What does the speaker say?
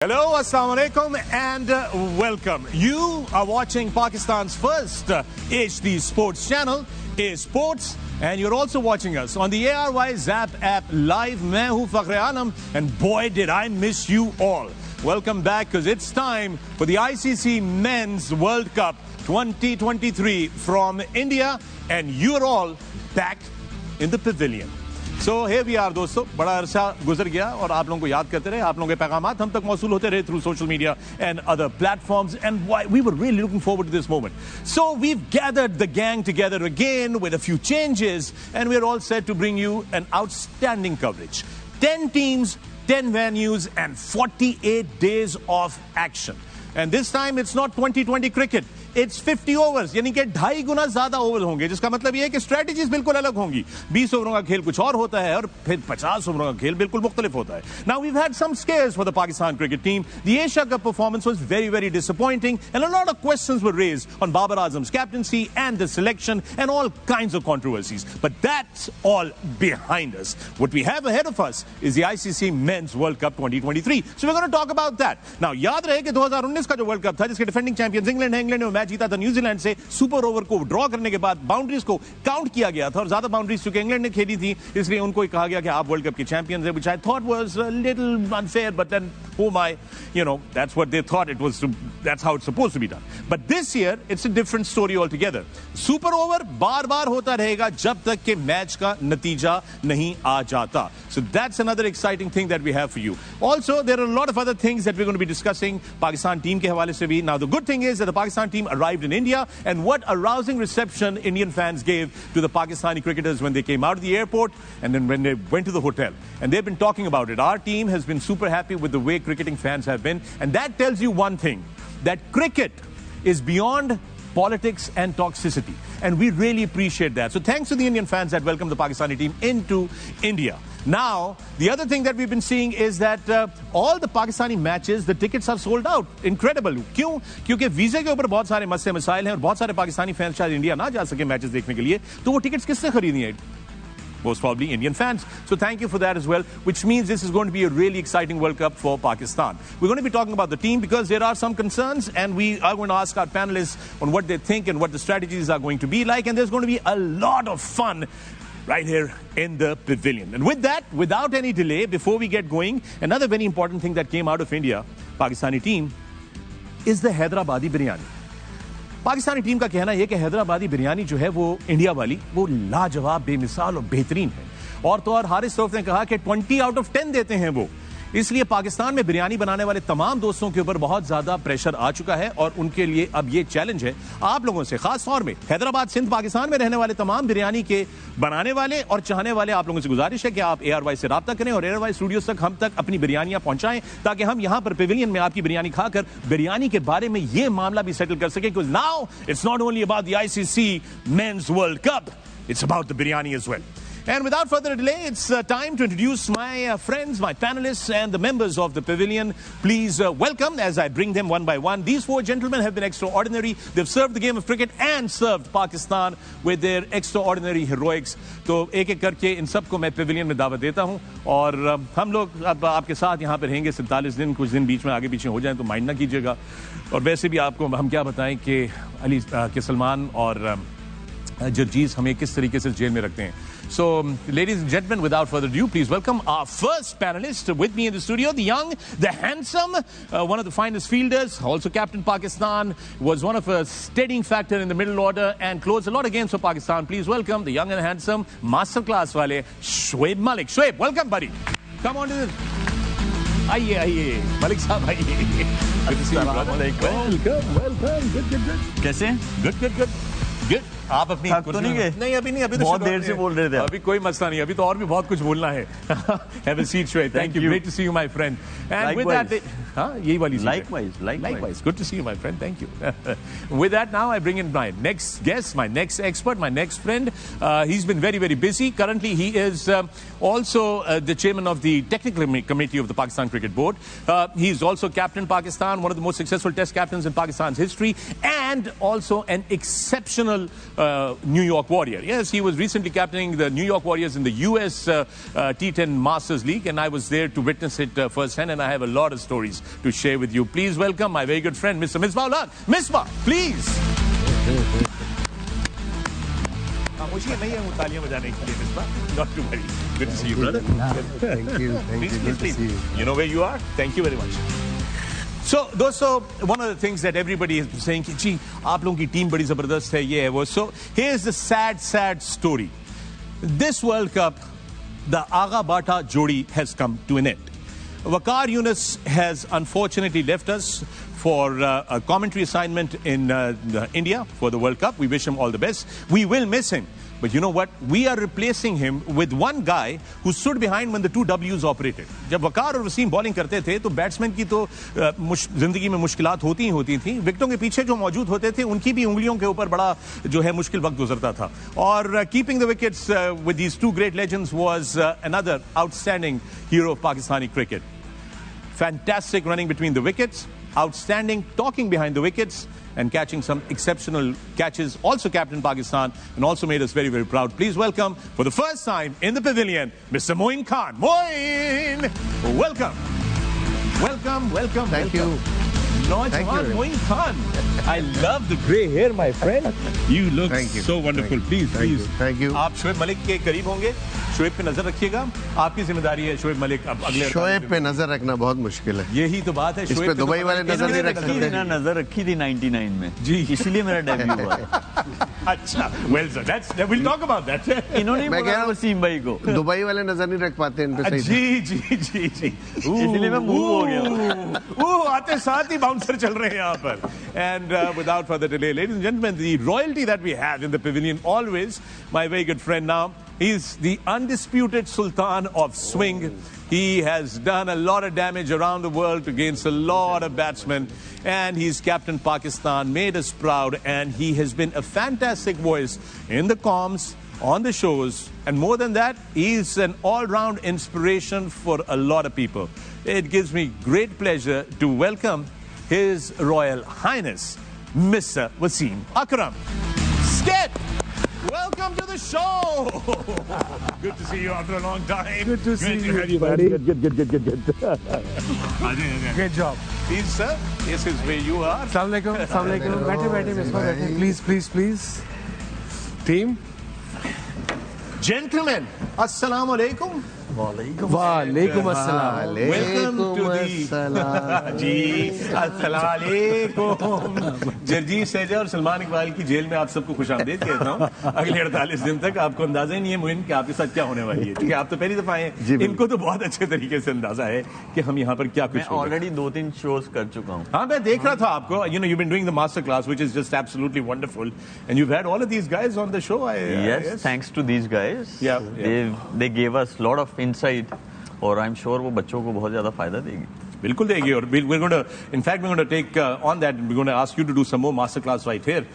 Hello, Assalamu alaikum and welcome. You are watching Pakistan's first HD sports channel, A Sports, and you're also watching us on the ARY Zap app live. मैं हूँ Fakhar-e-Alam and boy did I miss you all. Welcome back because it's time for the ICC Men's World Cup 2023 from India and you're all back in the Pavilion. So here we are दोस्तों, बड़ा अरसा गुजर गया और आप लोगों को याद करते रहे, आप लोगों के पैगामात हम तक मौसूल होते रहे through social media and other platforms, and why we were really looking forward to this moment. So we've gathered the gang together again with a few changes and we're all set to bring you an outstanding coverage. 10 teams, 10 venues and 48 days of action. And this time it's not 2020 cricket. It's 50 overs, यानी कि 2.5 गुना ज्यादा over होंगे, जिसका मतलब ये है कि strategies बिल्कुल अलग होंगी. 20 ओवरों का खेल कुछ और होता है और फिर 50 ओवरों का खेल बिल्कुल मुख्तलिफ होता है. Now we've had some scares for the Pakistan cricket team. The Asia Cup performance was very disappointing and a lot of questions were raised on Babar Azam's captaincy and the selection and all kinds of controversies. But that's all behind us. What we have ahead of us is the ICC Men's World Cup 2023. So we're going to talk about that. Now याद रहे कि 2019 का जो world cup था, जिसके defending champions England है, England ने match जीता था न्यूजीलैंड से. सुपर ओवर को ड्रॉ करने के बाद बाउंड्रीज को काउंट किया गया था और ज्यादा बाउंड्रीज चूंकि इंग्लैंड ने खेली थी, इसलिए उनको कहा गया कि आप वर्ल्ड कप के चैंपियंस हैं, which I thought was a little unfair, but then oh my, you know, that's what they thought it was, that's how it's supposed to be done. But this year it's a different story altogether. Super over बार-बार होता रहेगा जब तक कि match का नतीजा नहीं आ जाता. So that's another exciting thing that we have for you. Also, there are a lot of other things that we're going to be discussing Pakistan team के हवाले से भी. Now the good thing is that the Pakistan team arrived in India, and what a rousing reception Indian fans gave to the Pakistani cricketers when they came out of the airport and then when they went to the hotel. And they've been talking about it. Our team has been super happy with the way cricketing fans have been, and that tells you one thing, that cricket is beyond politics and toxicity, and we really appreciate that. So thanks to the Indian fans that welcomed the Pakistani team into India. Now, the other thing that we've been seeing is that all the Pakistani matches, the tickets are sold out. Incredible. क्यों? क्योंकि वीज़े के ऊपर बहुत सारे मसले मसाइल हैं और बहुत सारे पाकिस्तानी फैंस शायद इंडिया ना जा सके मैचेस देखने के लिए, तो वो टिकट्स किससे खरीदी हैं? Most probably Indian fans. So thank you for that as well, which means this is going to be a really exciting World Cup for Pakistan. We're going to be talking about the team because there are some concerns and we are going to ask our panelists on what they think and what the strategies are going to be like, and there's going to be a lot of fun right here in the Pavilion. And with that, without any delay, before we get going, another very important thing that came out of India, Pakistani team, is the Hyderabadi biryani. Pakistani team का कहना यह कि हैदराबादी बिरयानी जो है वो India वाली वो लाजवाब, बेमिसाल और बेहतरीन है. और तो और हारिस रऊफ ने कहा कि 20 आउट ऑफ 10 देते हैं वो. इसलिए पाकिस्तान में बिरयानी बनाने वाले तमाम दोस्तों के ऊपर बहुत ज्यादा प्रेशर आ चुका है और उनके लिए अब ये चैलेंज है आप लोगों से, खास तौर में हैदराबाद सिंध पाकिस्तान में रहने वाले तमाम बिरयानी के बनाने वाले और चाहने वाले आप लोगों से गुजारिश है कि आप ARY से राब्ता करें और ARY स्टूडियोज तक हम तक अपनी बिरयानियां पहुंचाएं ताकि हम यहां पर पेविलियन में आपकी बिरयानी खाकर बिरयानी के बारे में ये मामला भी सेटल कर सकें. Because now it's not only about the ICC Men's World Cup, it's about the biryani as well. And without further delay, it's time to introduce my friends, my panelists, and the members of the Pavilion. Please welcome, as I bring them one by one. These four gentlemen have been extraordinary. They've served the game of cricket and served Pakistan with their extraordinary heroics. तो एक एक करके इन सबको मैं Pavilion में दावत देता हूँ और हम लोग अब आपके साथ यहाँ पर रहेंगे 47 दिन. कुछ दिन बीच में आगे पीछे हो जाएं तो माइंड ना कीजिएगा. और वैसे भी आपको हम क्या बताएं कि अली के सलमान और जर्जीज हमें किस तरीके से जेल में रखते हैं. So, ladies and gentlemen, without further ado, please welcome our first panelist with me in the studio, the young, the handsome, one of the finest fielders, also captain Pakistan, was one of a steadying factor in the middle order and closed a lot of games for Pakistan. Please welcome the young and handsome masterclass wale, Shoaib Malik. Shoaib, welcome, buddy. Come on to this. आइए मलिक साहब आइए. Welcome. Good. कैसे? Good. आप अपनी तो नहीं गए? नहीं अभी तो बहुत देर से बोल रहे थे. अभी कोई मसला नहीं, अभी तो और भी बहुत कुछ बोलना है. Have a seat, Shoaib. Thank you. Great to see you, my friend. And with that, यही वाली. Likewise. Good to see you, my friend. Thank you. With that, now I bring in my next guest, my next expert, my next friend. He's been very busy. Currently, he is also the chairman of the technical committee of the Pakistan Cricket Board. He's also captain Pakistan, one of the most successful test captains in Pakistan's history, and also an exceptional New York Warrior. Yes, he was recently captaining the New York Warriors in the US T10 Masters League, and I was there to witness it firsthand, and I have a lot of stories to share with you. Please welcome my very good friend, Mr. Misbah. Misbah, please. Not to worry. Good to see you, brother. Thank you. Please. You know where you are? Thank you very much. So, दोस्तों, one of the things that everybody is saying कि जी आप लोगों की team बड़ी जबरदस्त है, ये है वो. So, here's the sad story. This World Cup, the Agha Bata Jodi has come to an end. Waqar Yunus has unfortunately left us for a commentary assignment in India for the World Cup. We wish him all the best. We will miss him. But you know what? We are replacing him with one guy who stood behind when the two W's operated. जब वकार और Wasim bowling करते थे तो batsman की तो जिंदगी में मुश्किलात होती थी. विकेटों के पीछे जो मौजूद होते थे उनकी भी उंगलियों के ऊपर बड़ा जो है मुश्किल वक्त गुजरता था. और keeping the wickets with these two great legends was another outstanding hero of Pakistani cricket. Fantastic running between the wickets, outstanding talking behind the wickets, and catching some exceptional catches. Also captained Pakistan and also made us very, very proud. Please welcome, for the first time in the pavilion, Mr. Moin Khan. Moin! Welcome. Thank you. Moin Khan. I love the grey hair, my friend. You look so wonderful. Please. Thank you. आप शोएब मलिक के करीब होंगे. शोएब पे नजर रखिएगा. आपकी जिम्मेदारी है शोएब मलिक. अब अगले शोएब पे नजर रखना बहुत मुश्किल है. यही तो बात है. इस पे दुबई वाले नजर नहीं रख सकते. नजर रखी थी 99 में जी, इसलिए मेरा डेब्यू हुआ. अच्छा, well sir, we'll talk about that. इन्होंने बोला वसीम भाई को दुबई वाले नजर नहीं रख पाते इन पे सही. जी. इसलिए मैं मूव हो गया. आते साथ ही बाउंसर चल रहे हैं यहाँ पर. And without further delay, ladies and gentlemen, the royalty that we have in the pavilion always, my very good friend now, he's the undisputed Sultan of Swing. He has done a lot of damage around the world against a lot of batsmen, and he's captained Pakistan, made us proud, and he has been a fantastic voice in the comms, on the shows, and more than that, he's an all-round inspiration for a lot of people. It gives me great pleasure to welcome His Royal Highness, Mr. Wasim Akram. Skip! Welcome to the show! Good to see you after a long time. Good to see you, buddy. Good. Great job. Please, sir, this is where you are. Assalamu alaikum. बैठे Misbah, बैठे. Please. Team. Gentlemen, assalamu alaikum. Walaikum assalam. Welcome to the जी अस्सलाम वालेकुम. जरजीत सैजा और सलमान इकबाल की jail में आप सबको खुशामदीद कहता हूँ. अगले 48 दिन तक आपको अंदाजा ही नहीं है मोइन कि आपके साथ क्या होने वाली है. ठीक है, आप तो पहली दफा आए. इनको तो बहुत अच्छे तरीके से अंदाजा है कि हम यहाँ पर क्या कुछ. मैं ऑलरेडी 2-3 शोज कर चुका हूँ. हाँ, मैं देख रहा था आपको. You know, you've been doing the master class, which is just absolutely wonderful, and you've had all of these guys on the show. Yes, thanks to these guys. Yeah. They gave us a lot of insight, और I'm sure वो बच्चों को बहुत ज़्यादा फायदा देगी. बिल्कुल देगी. और we're going to take on that, and we're going to ask you to do some more masterclass right here